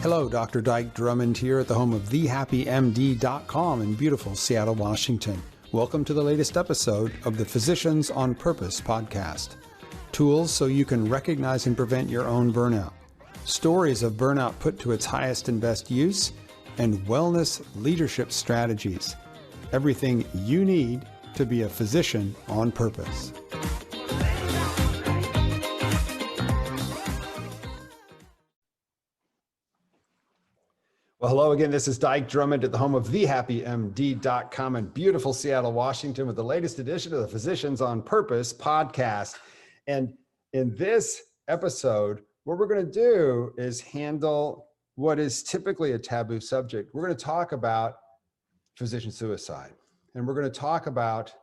Hello, Dr. Dyke Drummond here at the home of thehappymd.com in beautiful Seattle, Washington. Welcome to the latest episode of the Physicians on Purpose podcast. Tools so you can recognize and prevent your own burnout. Stories of burnout put to its highest and best use, and wellness leadership strategies. Everything you need to be a physician on purpose. Well, hello again. This is Dyke Drummond at the home of thehappymd.com in beautiful Seattle, Washington, with the latest edition of the Physicians on Purpose podcast. And in this episode, what we're going to do is handle what is typically a taboo subject. We're going to talk about physician suicide. And we're going to talk about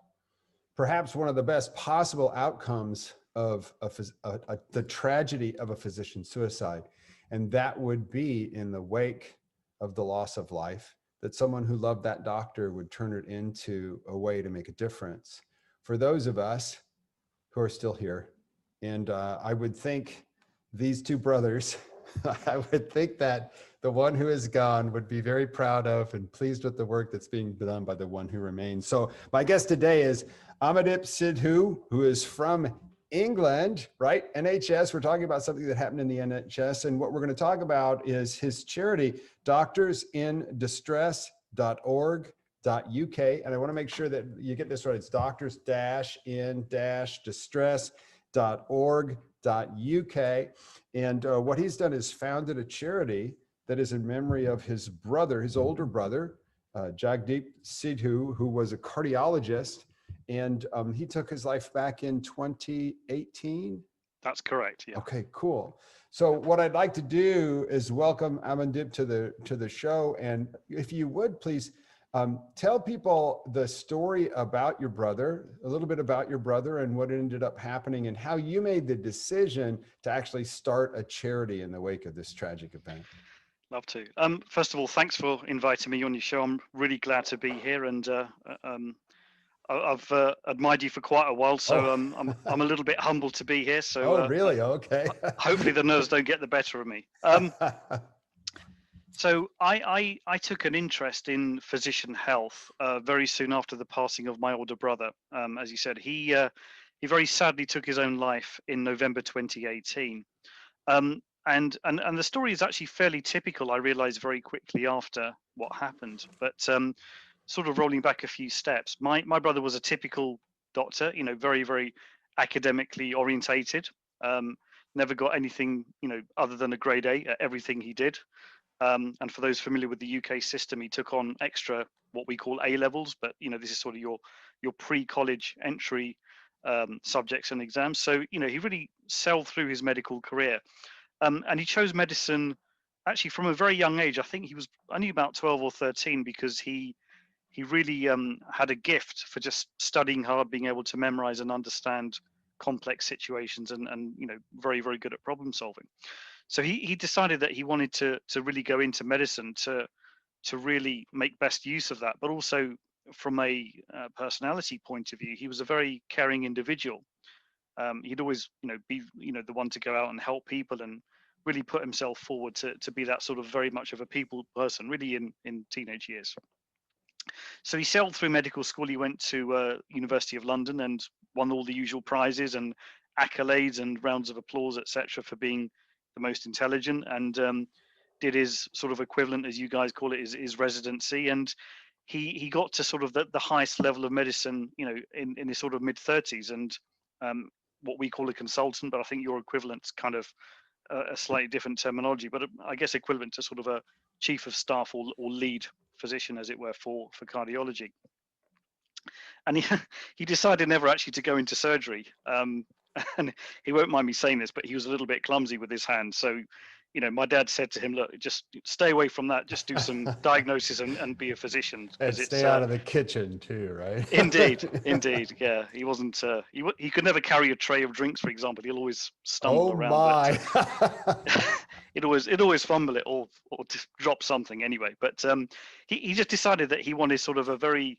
perhaps one of the best possible outcomes of the tragedy of a physician suicide. And that would be in the wake of the loss of life, that someone who loved that doctor would turn it into a way to make a difference for those of us who are still here. And I would think these two brothers, I would think that the one who is gone would be very proud of and pleased with the work that's being done by the one who remains. So my guest today is Amandip Sidhu, who is from England, right? NHS. We're talking about something that happened in the NHS. And what we're going to talk about is his charity, doctorsindistress.org.uk. And I want to make sure that you get this right. It's doctors-in-distress.org.uk. And what he's done is founded a charity that is in memory of his brother, his older brother, Jagdip Sidhu, who was a cardiologist. And he took his life back in 2018. That's correct. Yeah. Okay, cool. So what I'd like to do is welcome Amandip to the show. And if you would, please tell people the story about your brother, a little bit about your brother and what ended up happening and how you made the decision to actually start a charity in the wake of this tragic event. Love to. First of all, thanks for inviting me on your show. I'm really glad to be here, and I've admired you for quite a while, so I'm a little bit humbled to be here. So, really? Okay. Hopefully the nerves don't get the better of me. So I took an interest in physician health very soon after the passing of my older brother. As you said, he very sadly took his own life in November 2018. And the story is actually fairly typical. I realized very quickly after what happened, but sort of rolling back a few steps, my brother was a typical doctor, very, very academically orientated, never got anything, other than a grade A at everything he did. And for those familiar with the UK system, he took on extra, what we call A levels, but, this is sort of your pre-college entry subjects and exams. So, he really sailed through his medical career. And he chose medicine actually from a very young age. I think he was only about 12 or 13 because he really had a gift for just studying hard, being able to memorize and understand complex situations and very, very good at problem solving. So he decided that he wanted to really go into medicine to really make best use of that. But also from a personality point of view, he was a very caring individual. He'd always, be, the one to go out and help people and really put himself forward to be that sort of very much of a people person, really in teenage years. So he sailed through medical school. He went to University of London and won all the usual prizes and accolades and rounds of applause, etc., for being the most intelligent, and did his sort of equivalent, as you guys call it, his residency. And he got to sort of the highest level of medicine, in his sort of mid-30s, and what we call a consultant, but I think your equivalent's kind of a slightly different terminology, but I guess equivalent to sort of a chief of staff or lead physician, as it were, for cardiology. And he decided never actually to go into surgery. And he won't mind me saying this, but he was a little bit clumsy with his hand. So, my dad said to him, look, just stay away from that. Just do some diagnosis and be a physician. And stay out of the kitchen too, right? Indeed. Yeah. He wasn't, he could never carry a tray of drinks, for example. He'll always stumble around. My. It always fumble it or just drop something anyway. But he just decided that he wanted sort of a very,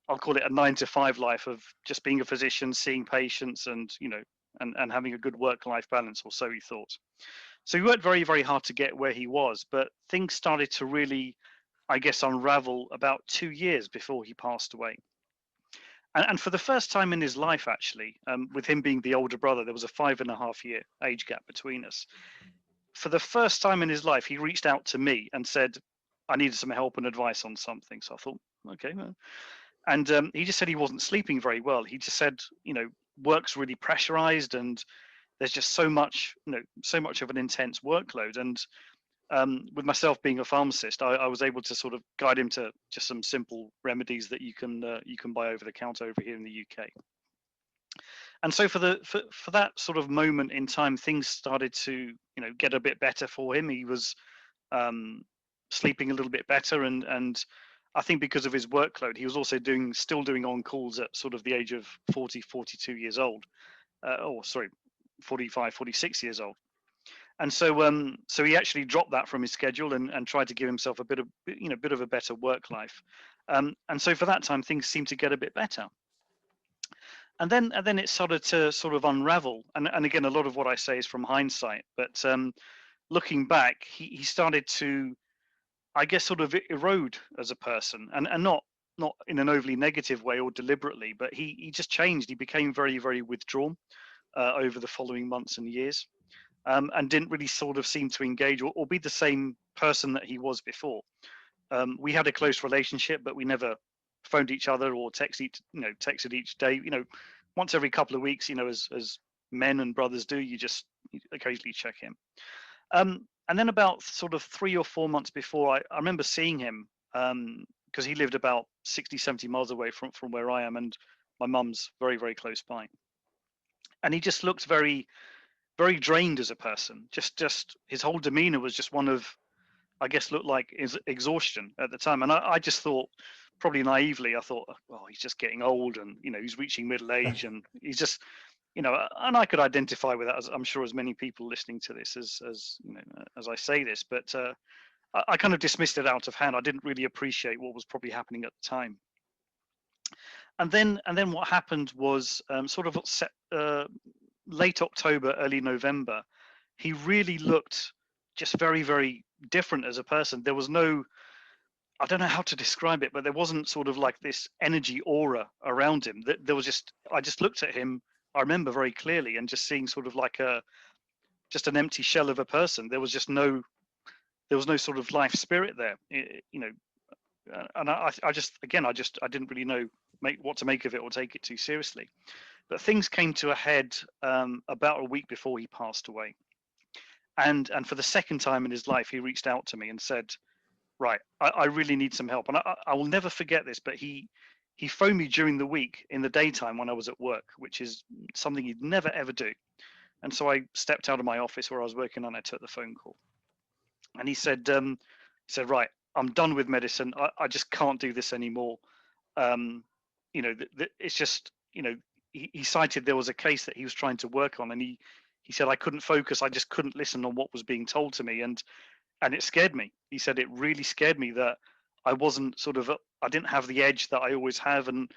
I'll call it a 9-to-5 life of just being a physician, seeing patients and, and having a good work-life balance, or so he thought. So he worked very, very hard to get where he was, but things started to really, I guess, unravel about 2 years before he passed away. And for the first time in his life, actually, with him being the older brother, there was a 5.5 year age gap between us. For the first time in his life, he reached out to me and said, I needed some help and advice on something. So I thought, okay. And he just said he wasn't sleeping very well. He just said, work's really pressurized, and there's just so much, so much of an intense workload. And with myself being a pharmacist, I was able to sort of guide him to just some simple remedies that you can buy over the counter over here in the UK. And so for that sort of moment in time, things started to get a bit better for him. He was sleeping a little bit better, and I think because of his workload, he was also still doing on calls at sort of the age of 40, 42 years old. 45, 46 years old. And so he actually dropped that from his schedule and tried to give himself a bit of a better work life. And so for that time, things seemed to get a bit better. And then it started to sort of unravel. And again, a lot of what I say is from hindsight, but looking back, he started to, I guess, sort of erode as a person, and not in an overly negative way or deliberately, but he just changed. He became very, very withdrawn over the following months and years, and didn't really sort of seem to engage or be the same person that he was before. We had a close relationship, but we never phoned each other or texted each day. Once every couple of weeks, as men and brothers do, you occasionally check in. And then about sort of 3 or 4 months before, I remember seeing him, because he lived about 60, 70 miles away from where I am, and my mum's very, very close by. And he just looked very, very drained as a person. Just his whole demeanor was just one of, I guess, looked like exhaustion at the time. And I just thought, probably naively, I thought, well, he's just getting old, and he's reaching middle age, and he's just, and I could identify with that, as I'm sure as many people listening to this as I say this, but I kind of dismissed it out of hand. I didn't really appreciate what was probably happening at the time. And then what happened was sort of late October, early November, he really looked just very, very different as a person. There was no, I don't know how to describe it, but there wasn't sort of like this energy aura around him. There was I just looked at him, I remember very clearly, and just seeing sort of like just an empty shell of a person. There was no sort of life spirit there, and I didn't really know what to make of it or take it too seriously. But things came to a head about a week before he passed away. And for the second time in his life, he reached out to me and said, right, I really need some help. And I will never forget this, but he phoned me during the week in the daytime when I was at work, which is something he'd never, ever do. And so I stepped out of my office where I was working and I took the phone call. And he said, right, I'm done with medicine. I just can't do this anymore. It's just, he cited there was a case that he was trying to work on, and he said, I couldn't focus. I just couldn't listen on what was being told to me. And it scared me. He said, it really scared me that I wasn't I didn't have the edge that I always have. And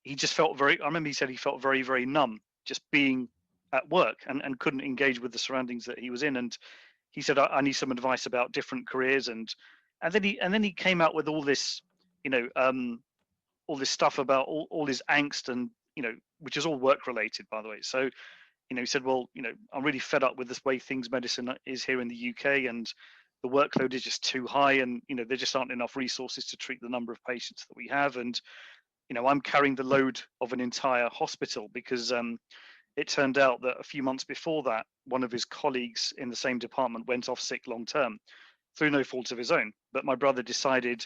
he just felt I remember he said he felt very, very numb just being at work and couldn't engage with the surroundings that he was in. And he said, I need some advice about different careers. And then he came out with all this, all this stuff about all his angst, and, which is all work related, by the way. So, he said, well, I'm really fed up with this way medicine is here in the UK, and the workload is just too high, and, there just aren't enough resources to treat the number of patients that we have. And, I'm carrying the load of an entire hospital, because it turned out that a few months before that, one of his colleagues in the same department went off sick long term through no fault of his own. But my brother decided,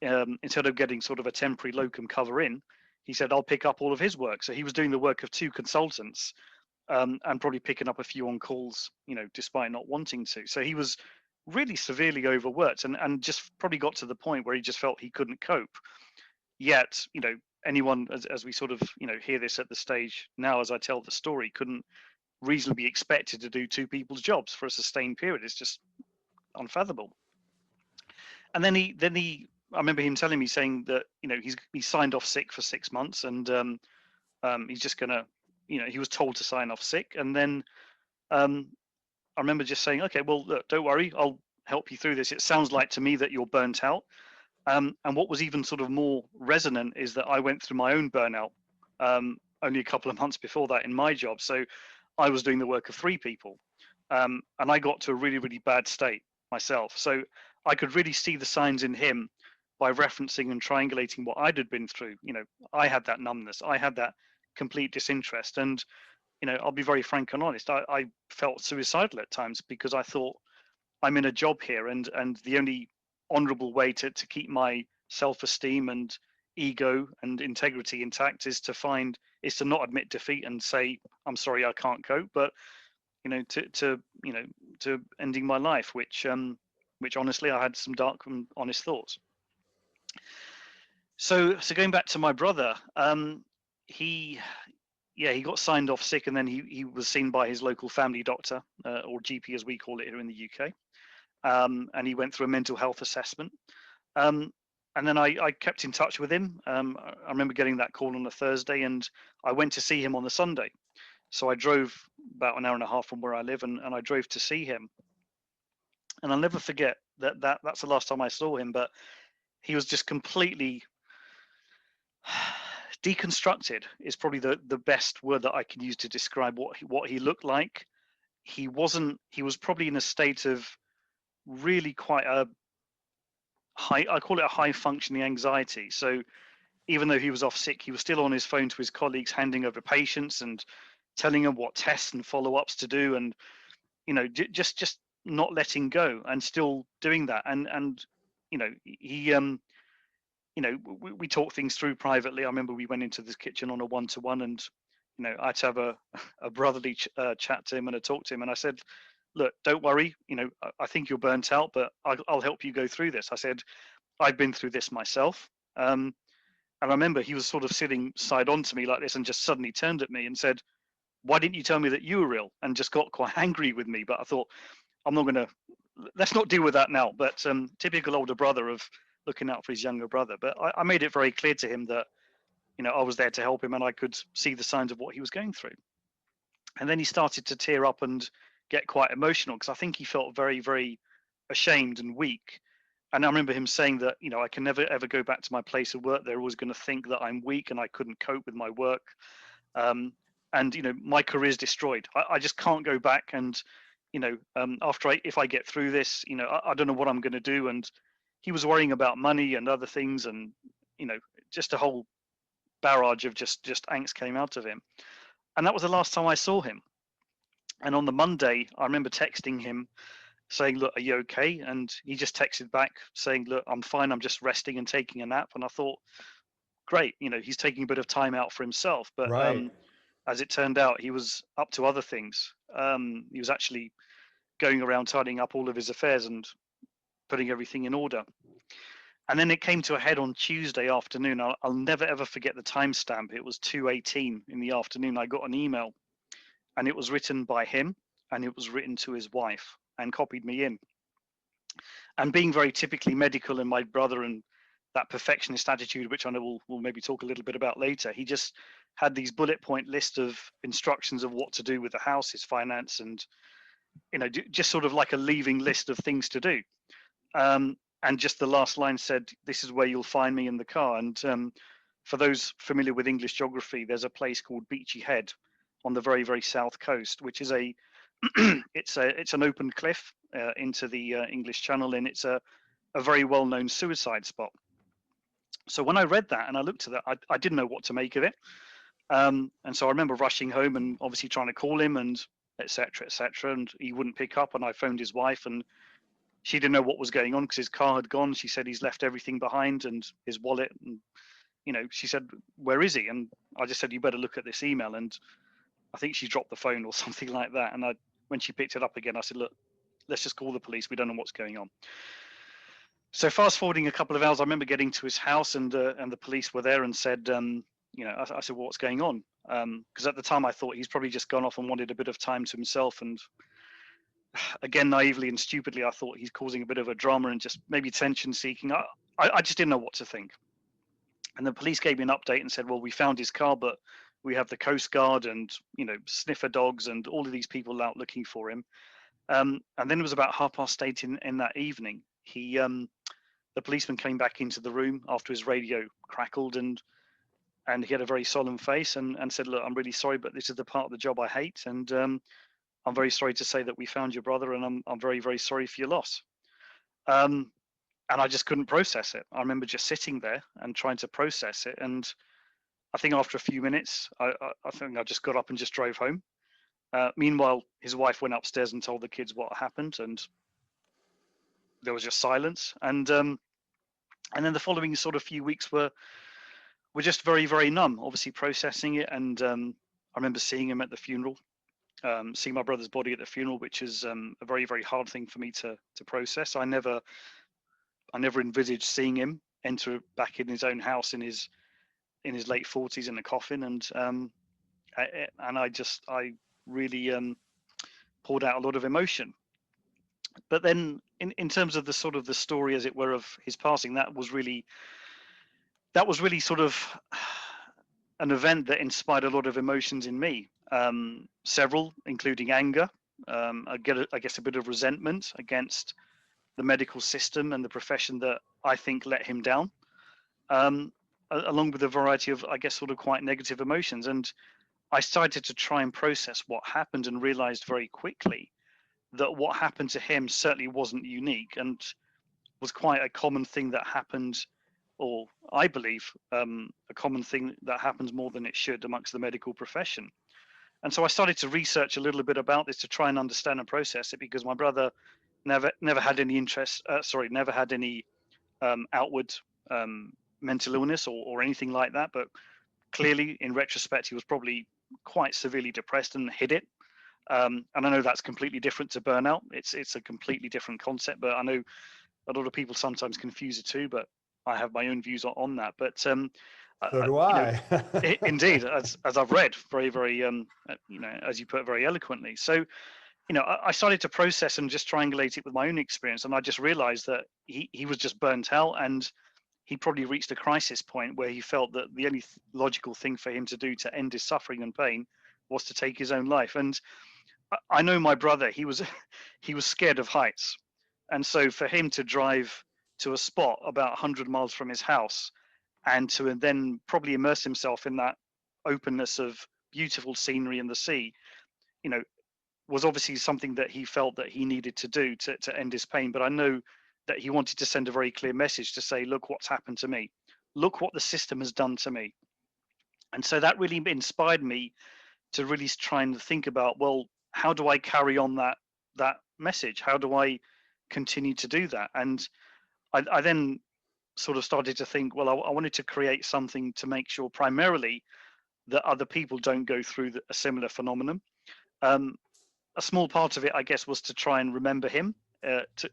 instead of getting sort of a temporary locum cover in, he said, I'll pick up all of his work. So he was doing the work of 2 consultants, and probably picking up a few on calls, despite not wanting to. So he was really severely overworked, and just probably got to the point where he just felt he couldn't cope. Yet, anyone, as we sort of, hear this at the stage now, as I tell the story, couldn't reasonably be expected to do 2 people's jobs for a sustained period. It's just unfathomable. And then I remember him telling me, saying that, he signed off sick for 6 months, and he's just gonna he was told to sign off sick. And then I remember just saying, okay, well, look, don't worry, I'll help you through this. It sounds like to me that you're burnt out. And what was even sort of more resonant is that I went through my own burnout only a couple of months before that in my job. So I was doing the work of 3 people, and I got to a really, really bad state myself. So I could really see the signs in him by referencing and triangulating what I'd been through. I had that numbness, I had that complete disinterest, and I'll be very frank and honest. I felt suicidal at times because I thought, I'm in a job here, and the only honourable way to keep my self-esteem and ego and integrity intact is to not admit defeat and say, I'm sorry, I can't cope, but to ending my life, which honestly I had some dark and honest thoughts. So going back to my brother, he got signed off sick, and then he was seen by his local family doctor, or GP as we call it here in the UK. And he went through a mental health assessment. And then I kept in touch with him. I remember getting that call on a Thursday, and I went to see him on the Sunday. So I drove about an hour and a half from where I live, and I drove to see him. And I'll never forget that's the last time I saw him, but he was just completely deconstructed is probably the best word that I can use to describe what he looked like. He was probably in a state of really quite a high, I call it a high functioning anxiety. So even though he was off sick, he was still on his phone to his colleagues, handing over patients and telling them what tests and follow-ups to do, and just not letting go and still doing that. And he we talked things through privately. I remember we went into this kitchen on a one-to-one, and I had to have a brotherly chat to him and a talk to him, and I said, look, don't worry, I think you're burnt out, but I'll help you go through this. I said, I've been through this myself. And I remember he was sort of sitting side on to me like this, and just suddenly turned at me and said, why didn't you tell me that you were ill? And just got quite angry with me. But I thought, let's not deal with that now. But typical older brother of looking out for his younger brother. But I made it very clear to him that, I was there to help him, and I could see the signs of what he was going through. And then he started to tear up and get quite emotional, because I think he felt very, very ashamed and weak. And I remember him saying that, I can never ever go back to my place of work. They're always going to think that I'm weak and I couldn't cope with my work. And my career's destroyed. I just can't go back. And if I get through this, I don't know what I'm going to do. And he was worrying about money and other things, and just a whole barrage of just angst came out of him. And that was the last time I saw him. And on the Monday, I remember texting him saying, look, are you okay? And he just texted back saying, look, I'm fine. I'm just resting and taking a nap. And I thought, great, he's taking a bit of time out for himself. But right. As it turned out, he was up to other things. He was actually going around tidying up all of his affairs and putting everything in order. And then it came to a head on Tuesday afternoon. I'll never, ever forget the timestamp. It was 2:18 in the afternoon. I got an email, and it was written by him, and it was written to his wife and copied me in. And being very typically medical, and my brother and that perfectionist attitude, which I know we'll maybe talk a little bit about later, he just had these bullet point list of instructions of what to do with the house, his finance, and just sort of like a leaving list of things to do. And just the last line said, this is where you'll find me in the car. And for those familiar with English geography, there's a place called Beachy Head on the very, very south coast, which is it's an open cliff into the English Channel, and it's a very well-known suicide spot. So when I read that and I looked at that, I didn't know what to make of it. And so I remember rushing home and obviously trying to call him and et cetera, and he wouldn't pick up. And I phoned his wife, and she didn't know what was going on because his car had gone. She said he's left everything behind and his wallet. And, she said, where is he? And I just said, you better look at this email. And I think she dropped the phone or something like that. And when she picked it up again, I said, look, let's just call the police. We don't know what's going on. So fast forwarding a couple of hours, I remember getting to his house, and the police were there and said, I said, well, what's going on? Because at the time I thought he's probably just gone off and wanted a bit of time to himself. And again, naively and stupidly, I thought he's causing a bit of a drama and just maybe tension seeking. I just didn't know what to think. And the police gave me an update and said, well, we found his car, but We have the Coast Guard and, sniffer dogs and all of these people out looking for him. And then it was about 8:30 in that evening. The policeman came back into the room after his radio crackled, and he had a very solemn face and said, "Look, I'm really sorry, but this is the part of the job I hate, and I'm very sorry to say that we found your brother, and I'm very, very sorry for your loss." Um, and I just couldn't process it. I remember just sitting there and trying to process it, and I think after a few minutes, I think I just got up and just drove home. Meanwhile, his wife went upstairs and told the kids what happened, and there was just silence. And then the following sort of few weeks were just very, very numb, obviously processing it. And I remember seeing him at the funeral, seeing my brother's body at the funeral, which is a very, very hard thing for me to process. I never envisaged seeing him enter back in his own house in his late 40s in a coffin, and I really poured out a lot of emotion. But then in terms of the sort of the story, as it were, of his passing, that was really sort of an event that inspired a lot of emotions in me. Several, including anger, I guess a bit of resentment against the medical system and the profession that I think let him down, along with a variety of, I guess, sort of quite negative emotions. And I started to try and process what happened and realized very quickly that what happened to him certainly wasn't unique and was quite a common thing that happened, or I believe a common thing that happens more than it should amongst the medical profession. And so I started to research a little bit about this to try and understand and process it, because my brother never had any interest, never had any outward mental illness or anything like that. But clearly, in retrospect, he was probably quite severely depressed and hid it. And I know that's completely different to burnout. It's a completely different concept, but I know a lot of people sometimes confuse the two. But I have my own views on that. But So do I. Indeed, as I've read, very, very, as you put it very eloquently. So, I started to process and just triangulate it with my own experience, and I just realized that he was just burnt out, and he probably reached a crisis point where he felt that the only logical thing for him to do to end his suffering and pain was to take his own life. And I know my brother, he was he was scared of heights, and so for him to drive to a spot about 100 miles from his house and to then probably immerse himself in that openness of beautiful scenery and the sea, you know, was obviously something that he felt that he needed to do to end his pain. But I know that he wanted to send a very clear message to say, look what's happened to me. Look what the system has done to me. And so that really inspired me to really try and think about, well, how do I carry on that message? How do I continue to do that? And I then sort of started to think, well, I wanted to create something to make sure primarily that other people don't go through a similar phenomenon. A small part of it, I guess, was to try and remember him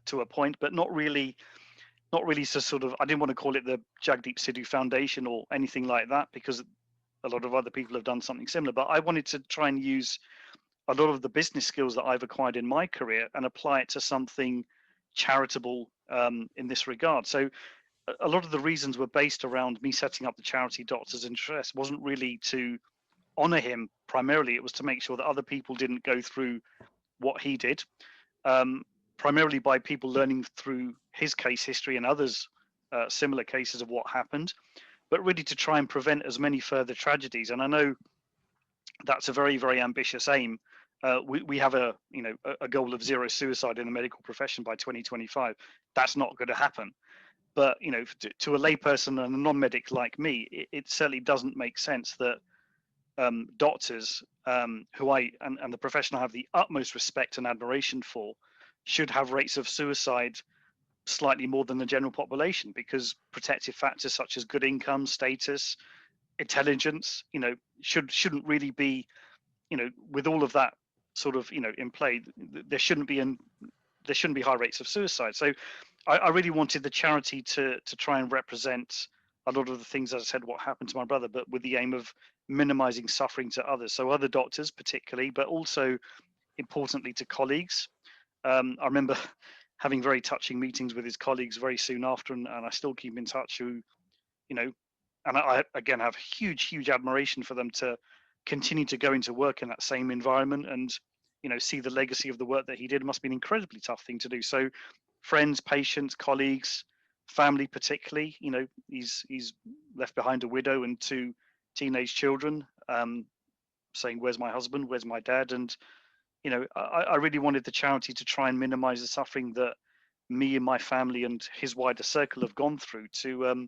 to a point, but not really to sort of, I didn't want to call it the Jagdip Sidhu Foundation or anything like that, because a lot of other people have done something similar. But I wanted to try and use a lot of the business skills that I've acquired in my career and apply it to something charitable in this regard. So a lot of the reasons were based around me setting up the charity Doctors in Distress. Wasn't really to honor him primarily, it was to make sure that other people didn't go through what he did, primarily by people learning through his case history and others similar cases of what happened, but really to try and prevent as many further tragedies. And I know that's a very, very ambitious aim. We have a goal of zero suicide in the medical profession by 2025. That's not going to happen. But to a layperson and a non-medic like me, it certainly doesn't make sense that doctors, who and the profession I have the utmost respect and admiration for, should have rates of suicide slightly more than the general population, because protective factors such as good income, status, intelligence, shouldn't really be, with all of that sort of, in play, there shouldn't be high rates of suicide. So I really wanted the charity to try and represent a lot of the things, as I said, what happened to my brother, but with the aim of minimizing suffering to others. So other doctors particularly, but also importantly to colleagues. I remember having very touching meetings with his colleagues very soon after, and I still keep in touch, who, I again have huge admiration for them to continue to go into work in that same environment and, you know, see the legacy of the work that he did. It must be an incredibly tough thing to do. So friends, patients, colleagues, family particularly, you know, he's left behind a widow and 2 teenage children, saying, where's my husband, where's my dad? And, you know, I really wanted the charity to try and minimize the suffering that me and my family and his wider circle have gone through, to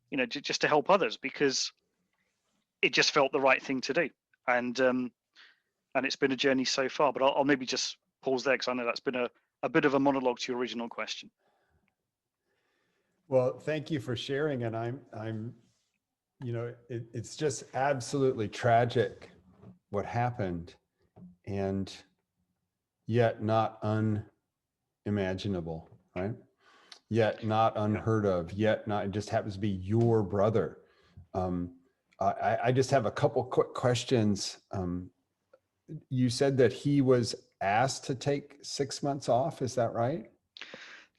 you know, just to help others, because it just felt the right thing to do. And it's been a journey so far. But I'll maybe just pause there, because I know that's been a bit of a monologue to your original question. Well, thank you for sharing. And I'm, you know, it's just absolutely tragic what happened, and yet not unimaginable, right? Yet not unheard of, yet not, it just happens to be your brother. I just have a couple quick questions. You said that he was asked to take 6 months off, is that right?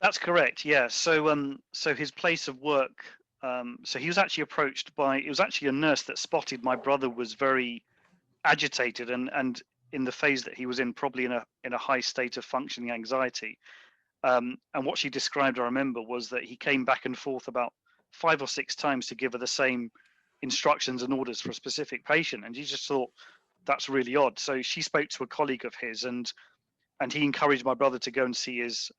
That's correct. Yeah. So his place of work. So he was actually approached by. It was actually a nurse that spotted my brother was very agitated and in the phase that he was in, probably in a high state of functioning anxiety. And what she described, I remember, was that he came back and forth about 5 or 6 times to give her the same instructions and orders for a specific patient, and she just thought that's really odd. So she spoke to a colleague of his, and he encouraged my brother to go and see his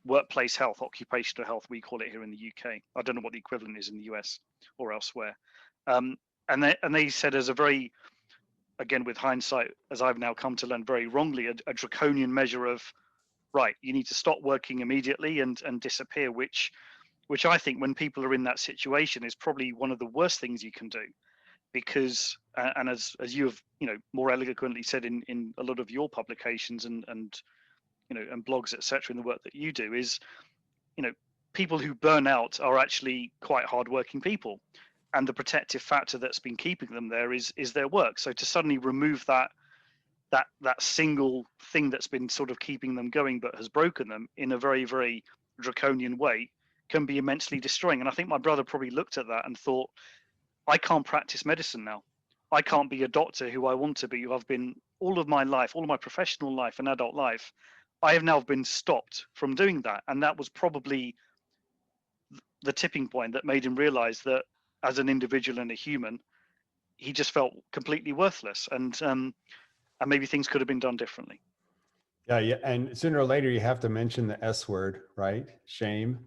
workplace health, occupational health, we call it here in the UK. I don't know what the equivalent is in the US or elsewhere. And they said, as a very, again with hindsight, as I've now come to learn, very wrongly, a draconian measure of, right, you need to stop working immediately and disappear, which I think, when people are in that situation, is probably one of the worst things you can do. Because and as you have, you know, more eloquently said in a lot of your publications and you know, and blogs, etc., in the work that you do, is, you know, people who burn out are actually quite hardworking people, and the protective factor that's been keeping them there is their work. So to suddenly remove that single thing that's been sort of keeping them going but has broken them in a very draconian way can be immensely destroying. And I think my brother probably looked at that and thought, I can't practice medicine now. I can't be a doctor who I want to be, who I've been all of my life, all of my professional life and adult life. I have now been stopped from doing that. And that was probably the tipping point that made him realize that, as an individual and a human, he just felt completely worthless. And maybe things could have been done differently. Yeah. And sooner or later, you have to mention the S word, right? Shame.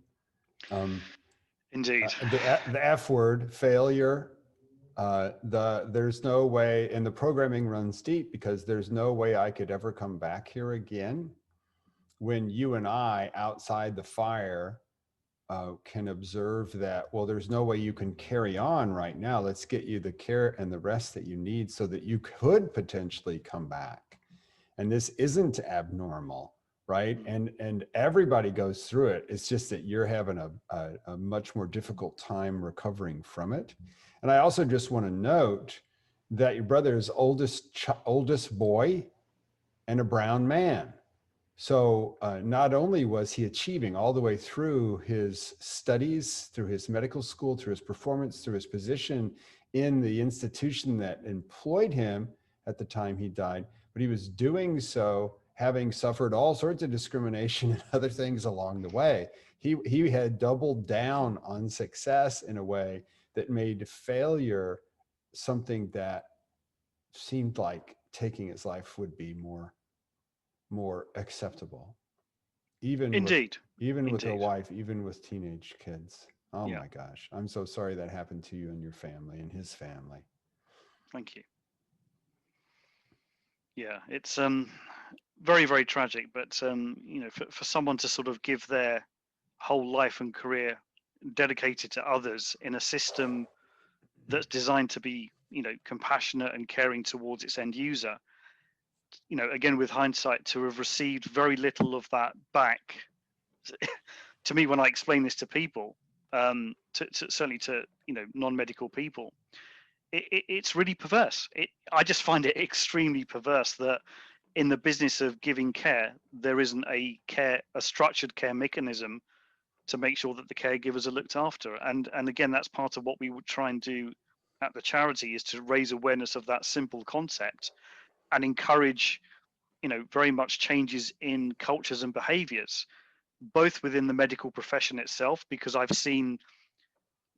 Indeed. The F word, failure. There's no way, and the programming runs deep, because there's no way I could ever come back here again. When you and I, outside the fire, can observe that, well, there's no way you can carry on right now. Let's get you the care and the rest that you need so that you could potentially come back. And this isn't abnormal, right? And everybody goes through it. It's just that you're having a much more difficult time recovering from it. And I also just want to note that your brother is oldest boy and a brown man. So not only was he achieving all the way through his studies, through his medical school, through his performance, through his position in the institution that employed him at the time he died, but he was doing so having suffered all sorts of discrimination and other things along the way. He had doubled down on success in a way that made failure something that seemed like taking his life would be more acceptable, even Indeed. with a wife, even with teenage kids. Oh Yeah. my gosh, I'm so sorry that happened to you and your family and his family. Thank you. Yeah, it's very tragic, but you know, for someone to sort of give their whole life and career dedicated to others in a system that's designed to be, you know, compassionate and caring towards its end user, you know, again with hindsight, to have received very little of that back. To me, when I explain this to people, certainly to, you know, non-medical people, it's really perverse. I just find it extremely perverse that in the business of giving care, there isn't a structured care mechanism to make sure that the caregivers are looked after. And again, that's part of what we would try and do at the charity, is to raise awareness of that simple concept and encourage, very much changes in cultures and behaviors, both within the medical profession itself, because I've seen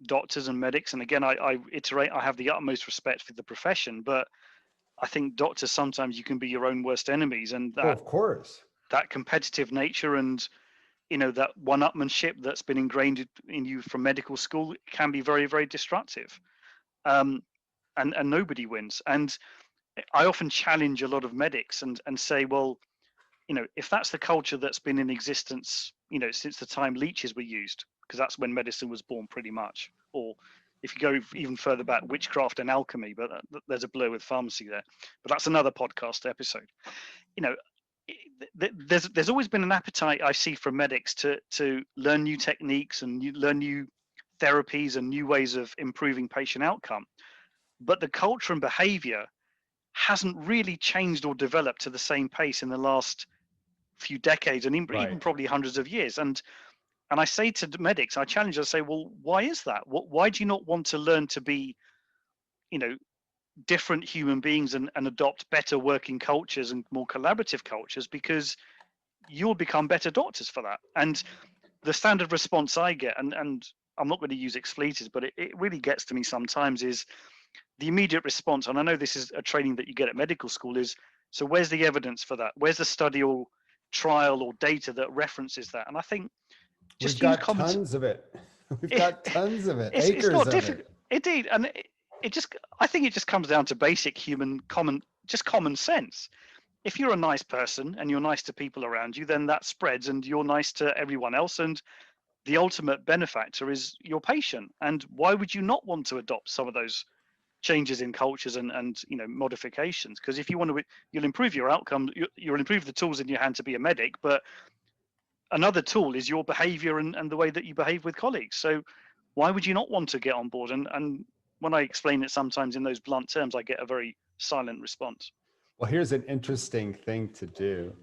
doctors and medics, and again, I iterate, I have the utmost respect for the profession, but I think doctors, sometimes you can be your own worst enemies, and Oh, of course. that competitive nature and that one-upmanship that's been ingrained in you from medical school can be very, very destructive. And nobody wins. And I often challenge a lot of medics and say, well, if that's the culture that's been in existence, since the time leeches were used, because that's when medicine was born pretty much, or if you go even further back, witchcraft and alchemy, but there's a blur with pharmacy there. But that's another podcast episode. There's always been an appetite I see from medics to learn new techniques and learn new therapies and new ways of improving patient outcome. But the culture and behavior hasn't really changed or developed to the same pace in the last few decades, and even probably hundreds of years. And I say to the medics, I challenge, I say, well, why is that? Why do you not want to learn to be, different human beings and adopt better working cultures and more collaborative cultures? Because you'll become better doctors for that. And the standard response I get, and I'm not going to use expletives, but it really gets to me sometimes, is the immediate response. And I know this is a training that you get at medical school, is, so where's the evidence for that? Where's the study or trial or data that references that? And I think just we've got tons of it. We've got tons of it. Acres not of difficult. Indeed. And I think it just comes down to basic human common sense. If you're a nice person and you're nice to people around you, then that spreads and you're nice to everyone else. And the ultimate benefactor is your patient. And why would you not want to adopt some of those changes in cultures and modifications? Because if you want to, you'll improve your outcome, you'll improve the tools in your hand to be a medic, but another tool is your behavior and the way that you behave with colleagues. So why would you not want to get on board? And when I explain it sometimes in those blunt terms, I get a very silent response. Well, here's an interesting thing to do.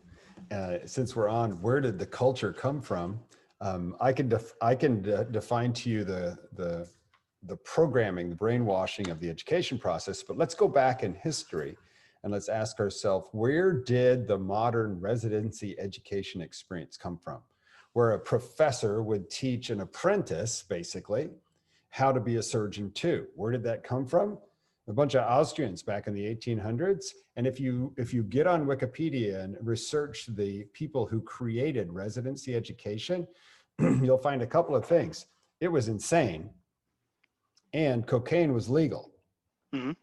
Since we're on, where did the culture come from? I can define to you the programming, the brainwashing of the education process, but let's go back in history and let's ask ourselves, where did the modern residency education experience come from? Where a professor would teach an apprentice, basically, how to be a surgeon too. Where did that come from? A bunch of Austrians back in the 1800s. And if you get on Wikipedia and research the people who created residency education, you'll find a couple of things. It was insane, and cocaine was legal. Mm-hmm.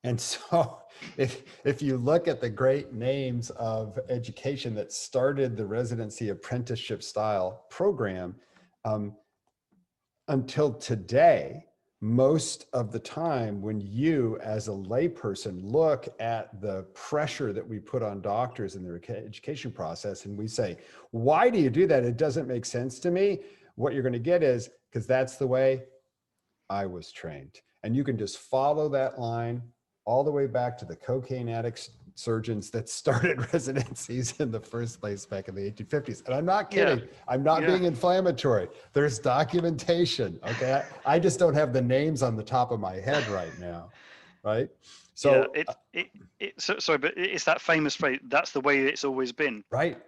And so if you look at the great names of education that started the residency apprenticeship style program, until today, most of the time when you as a layperson look at the pressure that we put on doctors in their education process and we say, why do you do that? It doesn't make sense to me. What you're going to get is, because that's the way I was trained. And you can just follow that line all the way back to the cocaine addicts surgeons that started residencies in the first place back in the 1850s. And I'm not kidding. Yeah. I'm not being inflammatory. There's documentation. Okay. I just don't have the names on the top of my head right now. Right. So, sorry, but it's that famous phrase, that's the way it's always been. Right.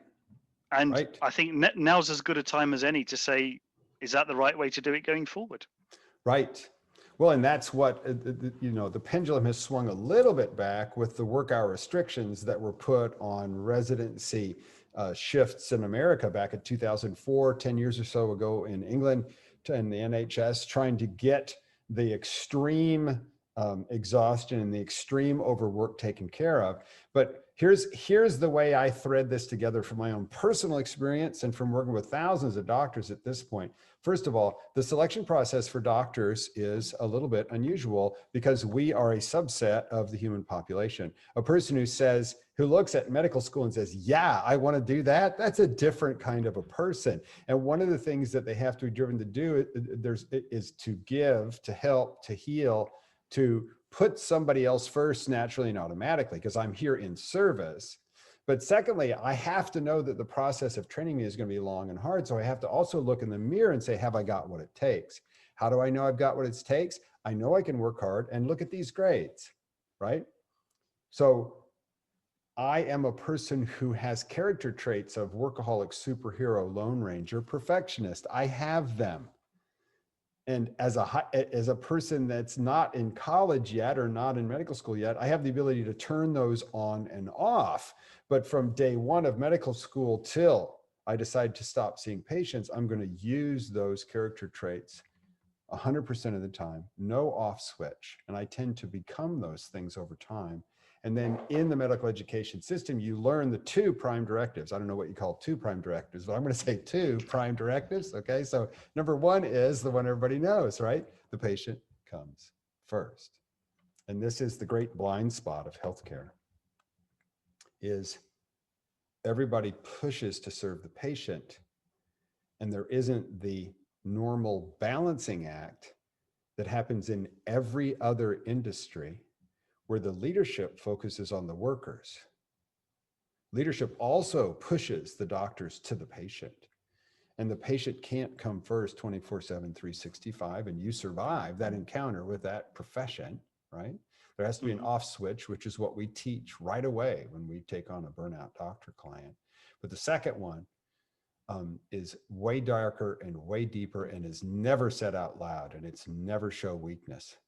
And right. I think now's as good a time as any to say, is that the right way to do it going forward? Right. Well, and that's what, the pendulum has swung a little bit back with the work hour restrictions that were put on residency shifts in America back in 2004, 10 years or so ago in England, and the NHS trying to get the extreme exhaustion and the extreme overwork taken care of. But here's the way I thread this together from my own personal experience and from working with thousands of doctors at this point. First of all, the selection process for doctors is a little bit unusual because we are a subset of the human population. A person who looks at medical school and says, yeah, I want to do that, that's a different kind of a person. And one of the things that they have to be driven to do is to give, to help, to heal, to put somebody else first naturally and automatically, because I'm here in service. But secondly, I have to know that the process of training me is going to be long and hard. So I have to also look in the mirror and say, have I got what it takes? How do I know I've got what it takes? I know I can work hard and look at these grades, right? So I am a person who has character traits of workaholic, superhero, lone ranger, perfectionist. I have them. And as a person that's not in college yet or not in medical school yet, I have the ability to turn those on and off. But from day one of medical school till I decide to stop seeing patients, I'm going to use those character traits 100% of the time, no off switch. And I tend to become those things over time. And then in the medical education system, you learn the 2 prime directives. I don't know what you call 2 prime directives, but I'm going to say 2 prime directives. Okay. So number 1 is the one everybody knows, right? The patient comes first. And this is the great blind spot of healthcare, is everybody pushes to serve the patient. And there isn't the normal balancing act that happens in every other industry where the leadership focuses on the workers. Leadership also pushes the doctors to the patient, and the patient can't come first 24/7, 365, and you survive that encounter with that profession, right? There has to be an off switch, which is what we teach right away when we take on a burnout doctor client. But the second one is way darker and way deeper and is never said out loud, and it's never show weakness.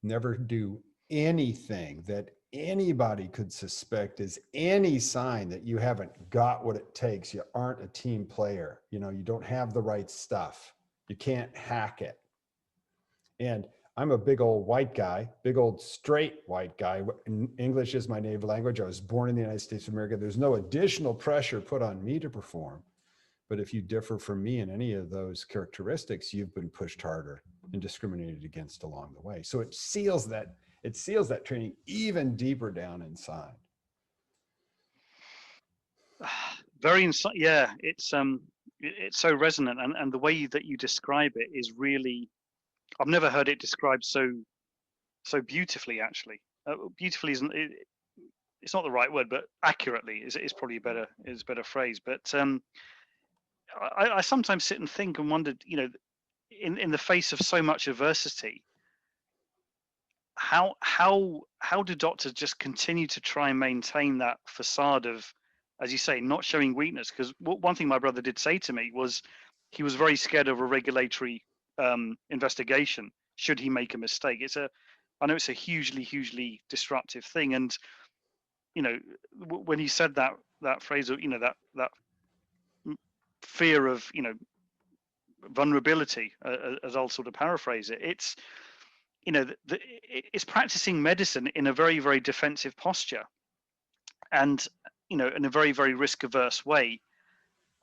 Never do anything that anybody could suspect is any sign that you haven't got what it takes. You aren't a team player. You know, you don't have the right stuff. You can't hack it. And I'm a big old white guy, big old straight white guy. English is my native language. I was born in the United States of America. There's no additional pressure put on me to perform. But if you differ from me in any of those characteristics, you've been pushed harder and discriminated against along the way. So it seals that training even deeper down inside. Yeah, it's so resonant, and the way that you describe it is really, I've never heard it described so beautifully, actually. Beautifully isn't it, it's not the right word, but accurately is probably a better phrase. But I sometimes sit and think and wonder, you know, in the face of so much adversity, how do doctors just continue to try and maintain that facade of, as you say, not showing weakness? Because one thing my brother did say to me was he was very scared of a regulatory investigation should he make a mistake. I know it's a hugely disruptive thing, and you know, when he said that phrase, of, you know, that fear of, you know, vulnerability, as I'll sort of paraphrase it, it's, you know, it's practicing medicine in a very defensive posture, and you know, in a very risk averse way,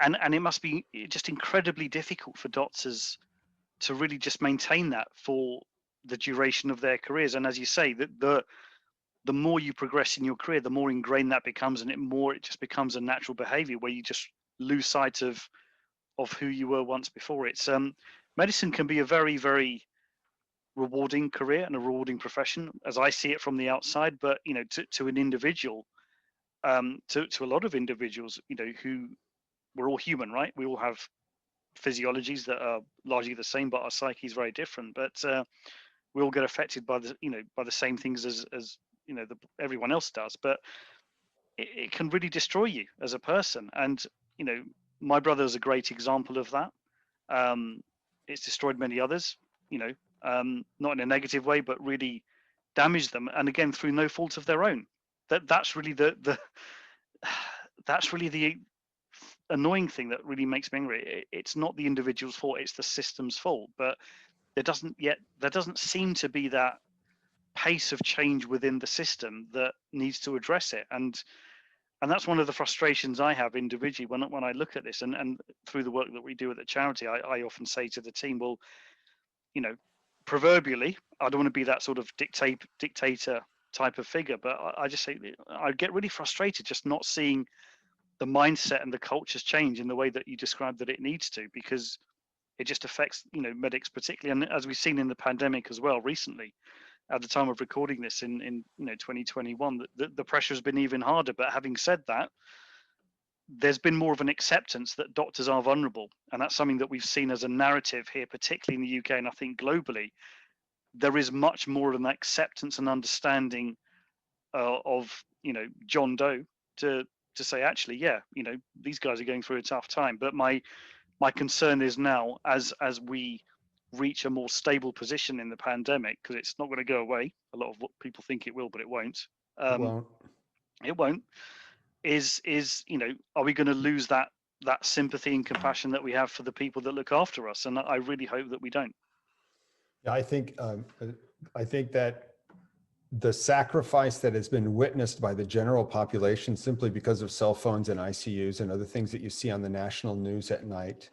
and it must be just incredibly difficult for doctors to really just maintain that for the duration of their careers. And as you say, that the more you progress in your career, the more ingrained that becomes, and it just becomes a natural behavior where you just lose sight of who you were once before. It's medicine can be a very rewarding career and a rewarding profession, as I see it from the outside. But you know, to an individual, to a lot of individuals, you know, who, we're all human, right? We all have physiologies that are largely the same, but our psyche is very different. But we all get affected by the same things as you know, everyone else does. But it can really destroy you as a person. And you know, my brother is a great example of that. It's destroyed many others, you know, not in a negative way, but really damaged them, and again through no fault of their own. That's really the that's really the annoying thing that really makes me angry. It's not the individual's fault, it's the system's fault. But there doesn't seem to be that pace of change within the system that needs to address it. And that's one of the frustrations I have individually when I look at this, and through the work that we do at the charity. I often say to the team, well, you know, proverbially, I don't want to be that sort of dictator type of figure, but I just say I get really frustrated just not seeing the mindset and the cultures change in the way that you described that it needs to, because it just affects, you know, medics particularly, and as we've seen in the pandemic as well recently, at the time of recording this in 2021, the pressure has been even harder. But having said that, there's been more of an acceptance that doctors are vulnerable, and that's something that we've seen as a narrative here, particularly in the UK, and I think globally. There is much more of an acceptance and understanding of John Doe to say, actually, yeah, these guys are going through a tough time. But my concern is now, as we reach a more stable position in the pandemic, because it's not going to go away. A lot of what people think it will, but it won't. It won't. It won't. Is are we going to lose that sympathy and compassion that we have for the people that look after us? And I really hope that we don't. Yeah, I think that the sacrifice that has been witnessed by the general population simply because of cell phones and ICUs and other things that you see on the national news at night,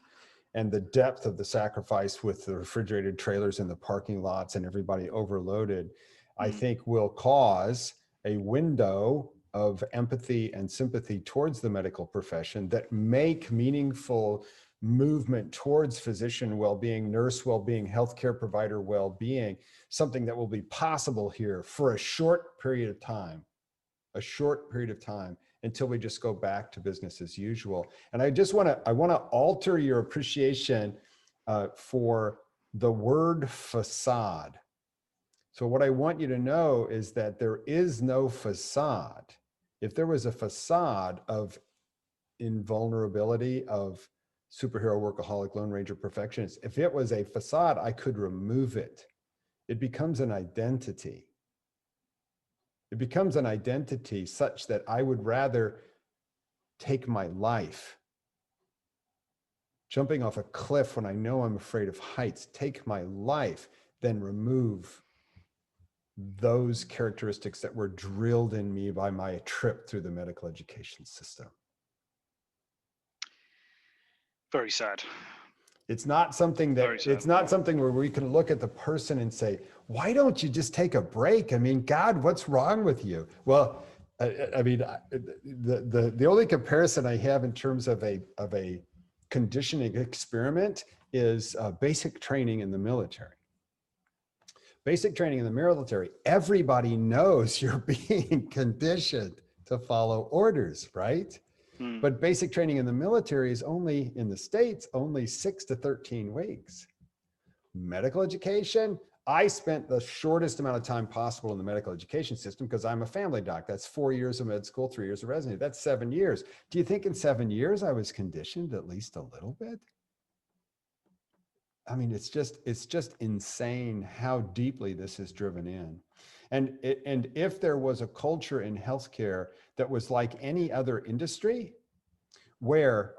and the depth of the sacrifice with the refrigerated trailers in the parking lots and everybody overloaded, I think will cause a window of empathy and sympathy towards the medical profession that make meaningful movement towards physician well-being, nurse well-being, healthcare provider well-being, something that will be possible here for a short period of time until we just go back to business as usual. And I want to alter your appreciation for the word facade. So what I want you to know is that there is no facade. If there was a facade of invulnerability, of superhero, workaholic, Lone Ranger, perfectionist, if it was a facade, I could remove it. It becomes an identity. It becomes an identity such that I would rather take my life, jumping off a cliff when I know I'm afraid of heights, take my life, than remove those characteristics that were drilled in me by my trip through the medical education system. Very sad. It's not something where we can look at the person and say, why don't you just take a break? I mean, God, what's wrong with you? Well, I mean, the only comparison I have in terms of a conditioning experiment is basic training in the military. Basic training in the military, everybody knows you're being conditioned to follow orders, right? But basic training in the military is only, in the States, only 6 to 13 weeks. Medical education, I spent the shortest amount of time possible in the medical education system because I'm a family doc. That's 4 years of med school, 3 years of residency. That's 7 years. Do you think in 7 years I was conditioned at least a little bit? I mean, it's just insane how deeply this is driven in. And if there was a culture in healthcare that was like any other industry, where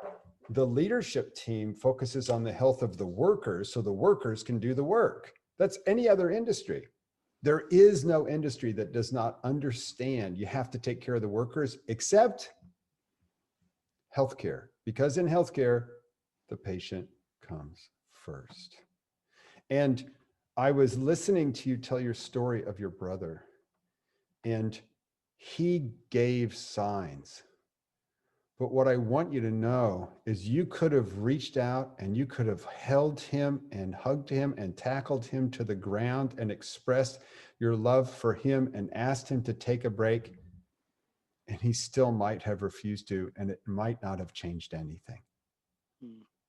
the leadership team focuses on the health of the workers so the workers can do the work, that's any other industry. There is no industry that does not understand you have to take care of the workers, except healthcare, because in healthcare, the patient comes first. And I was listening to you tell your story of your brother, and he gave signs. But what I want you to know is you could have reached out and you could have held him and hugged him and tackled him to the ground and expressed your love for him and asked him to take a break. And he still might have refused to, and it might not have changed anything.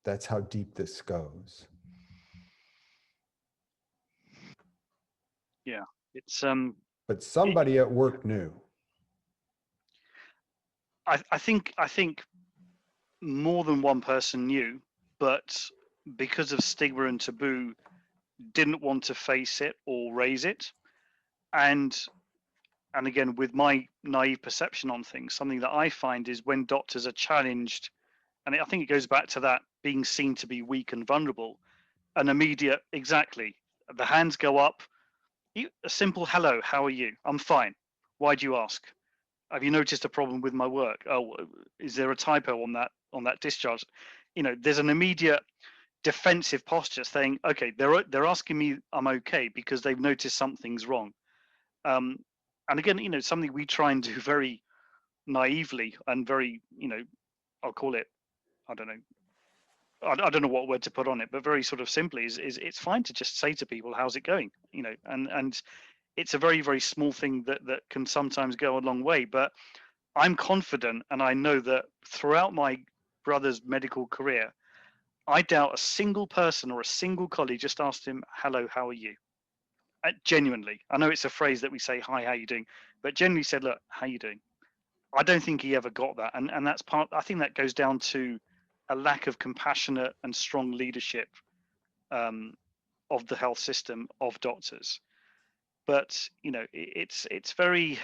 That's how deep this goes. Yeah, it's But somebody at work knew. I think more than one person knew, but because of stigma and taboo, didn't want to face it or raise it. And again, with my naive perception on things, something that I find is when doctors are challenged, and I think it goes back to that being seen to be weak and vulnerable, an immediate, exactly, the hands go up, a simple hello, how are you? I'm fine. Why do you ask? Have you noticed a problem with my work? Oh, is there a typo on that discharge? There's an immediate defensive posture saying, okay, they're asking me I'm okay because they've noticed something's wrong. And again, something we try and do very naively and very, I'll call it, I don't know. I don't know what word to put on it, but very sort of simply is it's fine to just say to people, how's it going? And it's a very, very small thing that can sometimes go a long way. But I'm confident, and I know that throughout my brother's medical career, I doubt a single person or a single colleague just asked him, "Hello, how are you?" Genuinely, I know it's a phrase that we say, "Hi, how you doing?" But genuinely said, "Look, how you doing?" I don't think he ever got that, and that's part. I think that goes down to a lack of compassionate and strong leadership um, of the health system, of doctors. But it's very,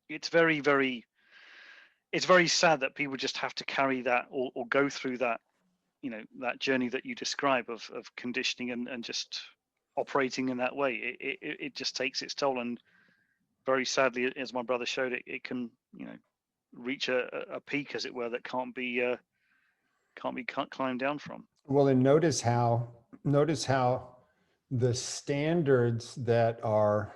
it's very, very, it's very sad that people just have to carry that, or go through that, that journey that you describe of conditioning and just operating in that way. It just takes its toll, and very sadly, as my brother showed, it can reach a peak, as it were, that can't be climbed down from. Well, and notice how the standards that are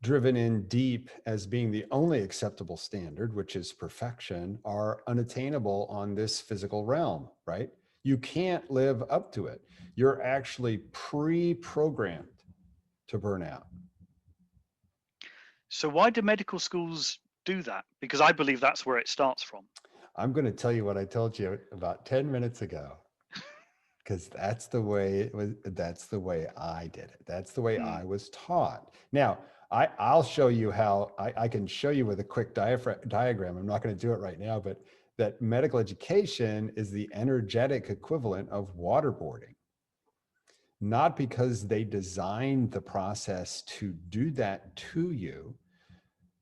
driven in deep as being the only acceptable standard, which is perfection, are unattainable on this physical realm, right? You can't live up to it. You're actually pre-programmed to burn out. So why do medical schools do that? Because I believe that's where it starts from. I'm going to tell you what I told you about 10 minutes ago, because that's the way it was. That's the way I did it. That's the way Mm, I was taught. Now, I'll show you how I can show you with a quick diagram. I'm not going to do it right now, but that medical education is the energetic equivalent of waterboarding, not because they designed the process to do that to you.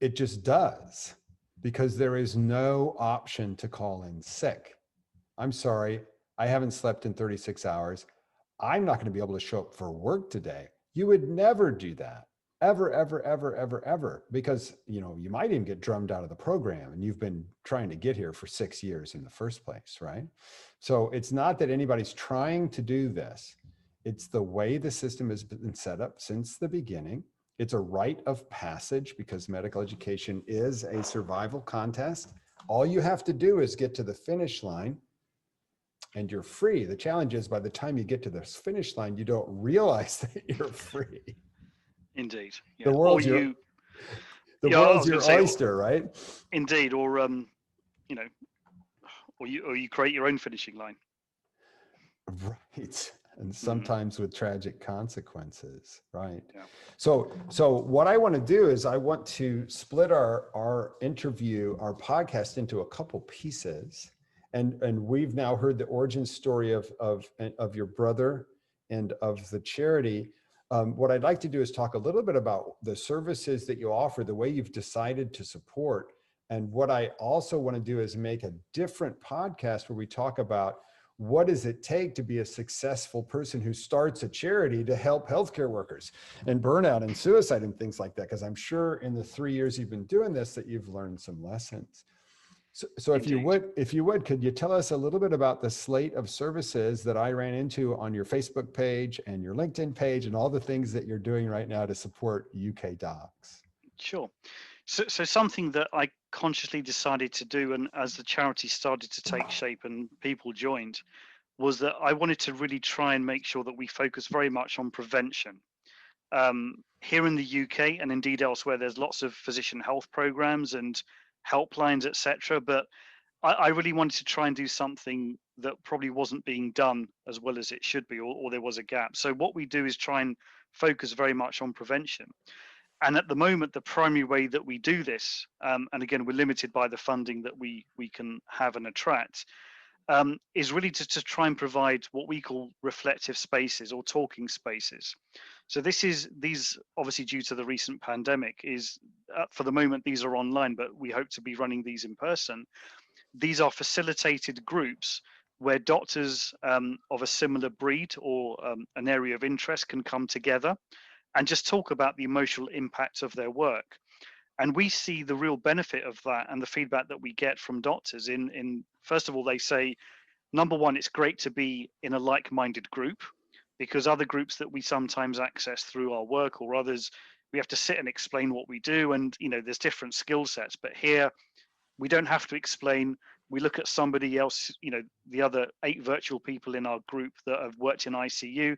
It just does, because there is no option to call in sick. I'm sorry, I haven't slept in 36 hours. I'm not going to be able to show up for work today. You would never do that. Ever, ever, ever, ever, ever. Because, you might even get drummed out of the program, and you've been trying to get here for 6 years in the first place, right? So it's not that anybody's trying to do this. It's the way the system has been set up since the beginning. It's a rite of passage, because medical education is a survival contest. All you have to do is get to the finish line and you're free. The challenge is, by the time you get to this finish line, you don't realize that you're free. indeed, The yeah. Or world's your you, the yeah, I world's was going your to say, oyster, right? indeed, or you know, or you create your own finishing line. Right. And Mm, sometimes with tragic consequences, right? yeah, So what I want to do is I want to split our interview, our podcast, into a couple pieces. And we've now heard the origin story of your brother and of the charity. What I'd like to do is talk a little bit about the services that you offer, the way you've decided to support. And what I also want to do is make a different podcast where we talk about, what does it take to be a successful person who starts a charity to help healthcare workers and burnout and suicide and things like that? Because I'm sure in the 3 years you've been doing this, that you've learned some lessons. So if you indeed. would, could you tell us a little bit about the slate of services that I ran into on your Facebook page and your LinkedIn page, and all the things that you're doing right now to support UK docs? Sure. So something that I consciously decided to do, and as the charity started to take shape and people joined, was that I wanted to really try and make sure that we focus very much on prevention. Here in the UK and indeed elsewhere, there's lots of physician health programs and helplines, etc. But I really wanted to try and do something that probably wasn't being done as well as it should be, or there was a gap. So what we do is try and focus very much on prevention. And at the moment, the primary way that we do this, and again, we're limited by the funding that we can have and attract, is really to try and provide what we call reflective spaces or talking spaces. So these obviously, due to the recent pandemic, is for the moment these are online, but we hope to be running these in person. These are facilitated groups where doctors of a similar breed or an area of interest can come together and just talk about the emotional impact of their work. And we see the real benefit of that, and the feedback that we get from doctors in first of all, they say, number one, it's great to be in a like-minded group, because other groups that we sometimes access through our work or others, we have to sit and explain what we do, and there's different skill sets. But here we don't have to explain. We look at somebody else, the other 8 virtual people in our group that have worked in ICU,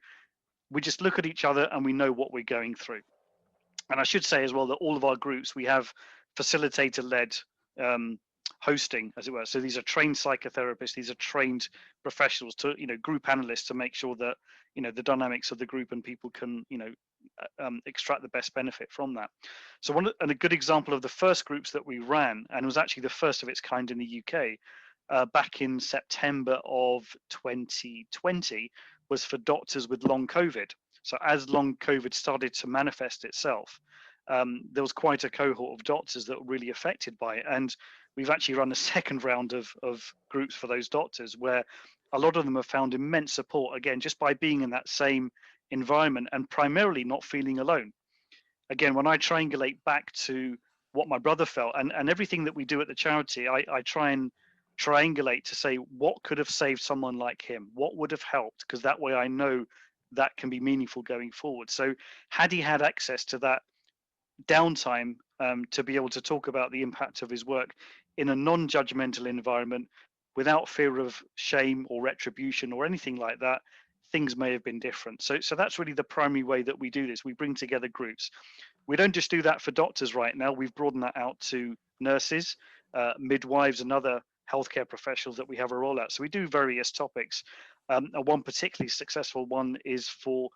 we just look at each other and we know what we're going through. And I should say as well that all of our groups, we have facilitator-led hosting, as it were. So these are trained psychotherapists, these are trained professionals, to group analysts, to make sure that the dynamics of the group and people can extract the best benefit from that. So a good example of the first groups that we ran, and it was actually the first of its kind in the UK, back in September of 2020, was for doctors with long COVID. So as long COVID started to manifest itself, there was quite a cohort of doctors that were really affected by it. And we've actually run a second round of groups for those doctors, where a lot of them have found immense support, again, just by being in that same environment and primarily not feeling alone. Again, when I triangulate back to what my brother felt, and everything that we do at the charity, I try and triangulate to say what could have saved someone like him, what would have helped, because that way I know that can be meaningful going forward. So had he had access to that downtime to be able to talk about the impact of his work in a non-judgmental environment, without fear of shame or retribution or anything like that, things may have been different. So that's really the primary way that we do this. We bring together groups. We don't just do that for doctors right now. We've broadened that out to nurses, midwives, and other healthcare professionals that we have a rollout. So we do various topics. And one particularly successful one is for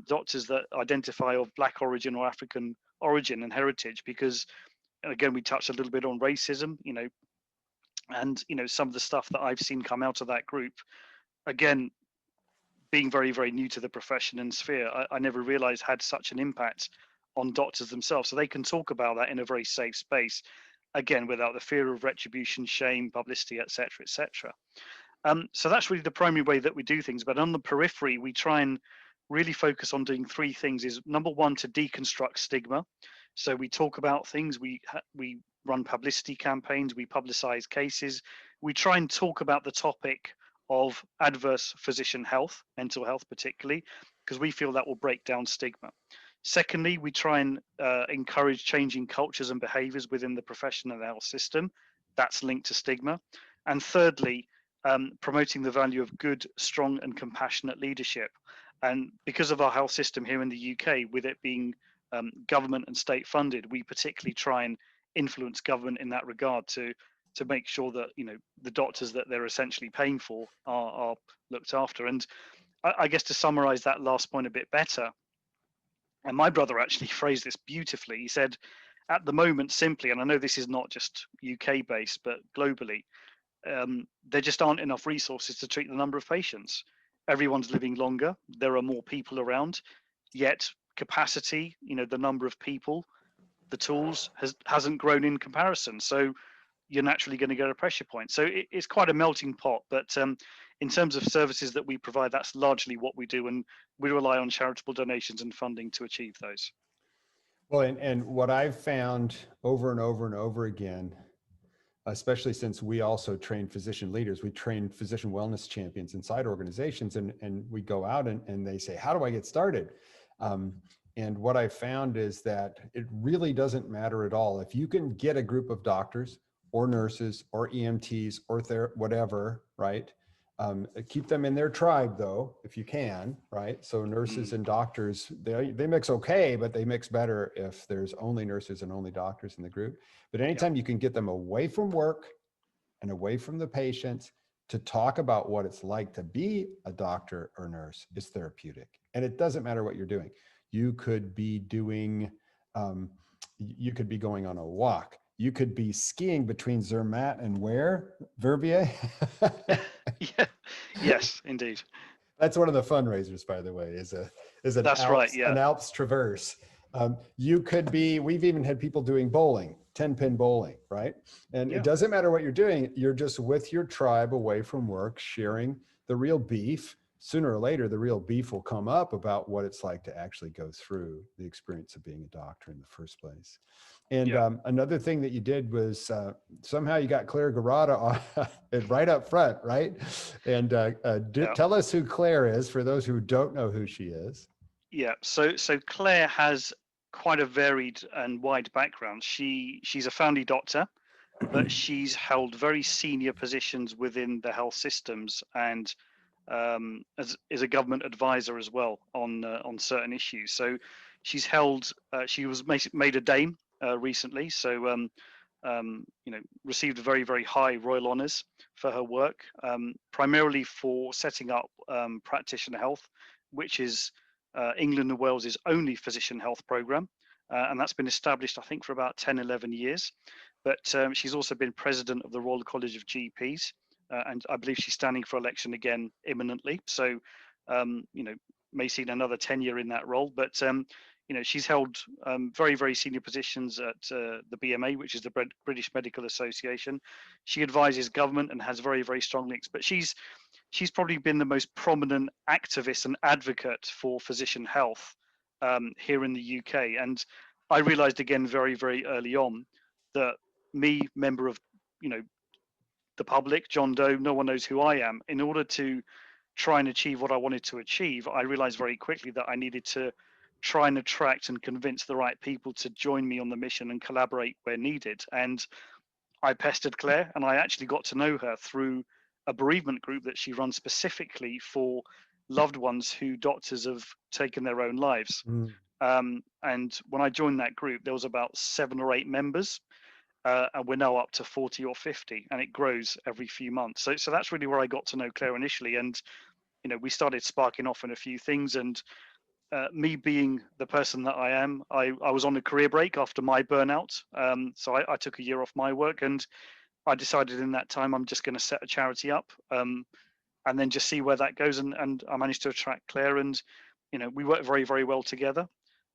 doctors that identify of Black origin or African origin and heritage, because again, we touched a little bit on racism, and some of the stuff that I've seen come out of that group, again, being very, very new to the profession and sphere, I never realized had such an impact on doctors themselves. So they can talk about that in a very safe space, again, without the fear of retribution, shame, publicity, etc., etc. So that's really the primary way that we do things. But on the periphery, we try and really focus on doing three things. Is number one, to deconstruct stigma. So we talk about things, we run publicity campaigns, we publicize cases, we try and talk about the topic of adverse physician health, mental health particularly, because we feel that will break down stigma. Secondly, we try and encourage changing cultures and behaviors within the profession and the health system. That's linked to stigma. And thirdly, promoting the value of good, strong and compassionate leadership. And because of our health system here in the UK, with it being government and state funded, we particularly try and influence government in that regard to make sure that the doctors that they're essentially paying for are looked after. And I guess to summarize that last point a bit better, and my brother actually phrased this beautifully. He said, at the moment, simply, and I know this is not just UK based, but globally, there just aren't enough resources to treat the number of patients. Everyone's living longer. There are more people around, yet capacity, the number of people, the tools hasn't grown in comparison. So you're naturally going to get a pressure point. So it's quite a melting pot. But in terms of services that we provide, that's largely what we do. And we rely on charitable donations and funding to achieve those. Well, and what I've found over and over and over again, especially since we also train physician leaders, we train physician wellness champions inside organizations, and we go out and they say, how do I get started? And what I found is that it really doesn't matter at all. If you can get a group of doctors or nurses or EMTs or whatever, right? Keep them in their tribe though, if you can, right? So nurses and doctors, they mix okay, but they mix better if there's only nurses and only doctors in the group. But anytime you can get them away from work and away from the patients to talk about what it's like to be a doctor or nurse, is therapeutic. And it doesn't matter what you're doing. You could be doing, you could be going on a walk. You could be skiing between Zermatt and where? Verbier? Yeah. Yes, indeed. That's one of the fundraisers, by the way, is an That's Alps, right, yeah. an Alps traverse. You could be, we've even had people doing bowling, 10-pin bowling, right? And it doesn't matter what you're doing. You're just with your tribe away from work, sharing the real beef. Sooner or later, the real beef will come up about what it's like to actually go through the experience of being a doctor in the first place. And another thing that you did was somehow you got Claire Gerada right up front, right? And tell us who Claire is for those who don't know who she is. Yeah, so Claire has quite a varied and wide background. She's a family doctor, but she's held very senior positions within the health systems and as is a government advisor as well on certain issues. So she's held. She was made a Dame recently. So received very, very high royal honours for her work, primarily for setting up Practitioner Health, which is England and Wales's only physician health programme. And that's been established, I think, for about 10, 11 years. But she's also been president of the Royal College of GPs. And I believe she's standing for election again imminently. So, may see another tenure in that role. But she's held very, very senior positions at the BMA, which is the British Medical Association. She advises government and has very, very strong links. But she's probably been the most prominent activist and advocate for physician health here in the UK. And I realised again very, very early on that me, member of the public, John Doe, no one knows who I am. In order to try and achieve what I wanted to achieve, I realized very quickly that I needed to try and attract and convince the right people to join me on the mission and collaborate where needed. And I pestered Claire, and I actually got to know her through a bereavement group that she runs specifically for loved ones who doctors have taken their own lives. And when I joined that group, there was about 7 or 8 members. And we're now up to 40 or 50, and it grows every few months. So that's really where I got to know Claire initially. And, we started sparking off in a few things. And me being the person that I am, I was on a career break after my burnout. So I took a year off my work, and I decided in that time, I'm just going to set a charity up and then just see where that goes. And I managed to attract Claire, and, we work very, very well together.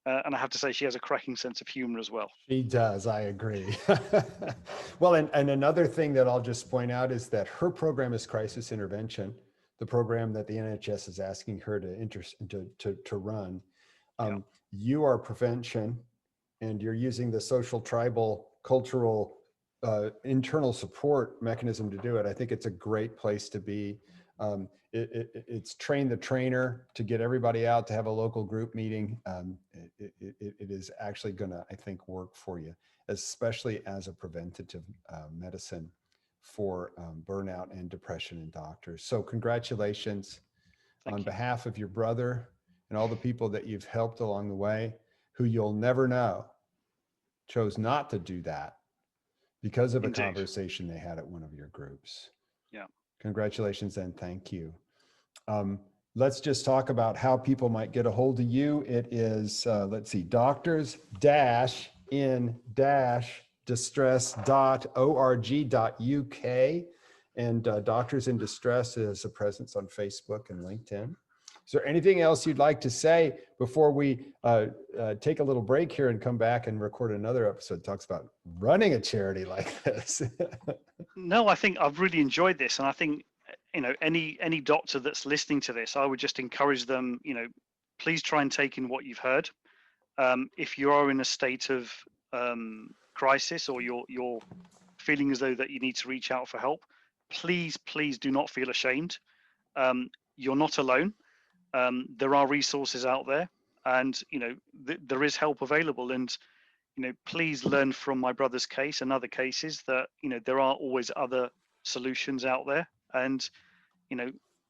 And I have to say, she has a cracking sense of humor as well. She does. I agree. Well, and another thing that I'll just point out is that her program is crisis intervention, the program that the NHS is asking her to run. You are prevention, and you're using the social, tribal, cultural, internal support mechanism to do it. I think it's a great place to be. It's train the trainer to get everybody out to have a local group meeting. It is actually going to, I think, work for you, especially as a preventative medicine for burnout and depression in doctors. So congratulations on behalf of your brother and all the people that you've helped along the way, who you'll never know chose not to do that because of a conversation they had at one of your groups. Yeah. Congratulations and thank you. Let's just talk about how people might get a hold of you. It is, let's see, doctors-in-distress.org.uk. And Doctors in Distress is a presence on Facebook and LinkedIn. Is there anything else you'd like to say before we take a little break here and come back and record another episode that talks about running a charity like this? No, I think I've really enjoyed this. And I think, any doctor that's listening to this, I would just encourage them, please try and take in what you've heard. If you are in a state of crisis, or you're feeling as though that you need to reach out for help, please do not feel ashamed. You're not alone. There are resources out there, and there is help available. And please learn from my brother's case and other cases that there are always other solutions out there. And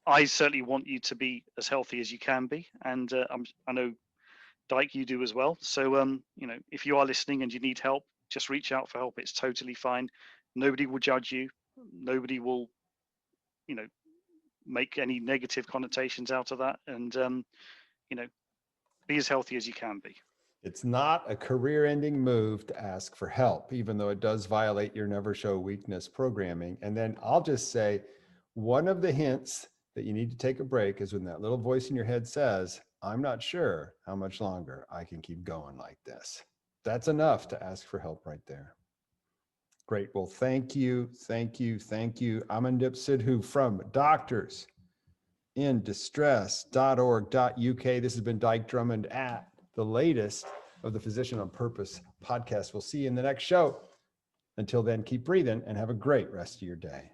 I certainly want you to be as healthy as you can be, and I know, Dyke, you do as well. So if you are listening and you need help, just reach out for help. It's totally fine. Nobody will judge you. Nobody will make any negative connotations out of that. And be as healthy as you can be. It's not a career-ending move to ask for help, even though it does violate your never show weakness programming. And then I'll just say, one of the hints that you need to take a break is when that little voice in your head says, I'm not sure how much longer I can keep going like this. That's enough to ask for help right there. Great. Well, thank you. Amandip Sidhu from doctorsindistress.org.uk. This has been Dyke Drummond at the latest of the Physician on Purpose podcast. We'll see you in the next show. Until then, keep breathing and have a great rest of your day.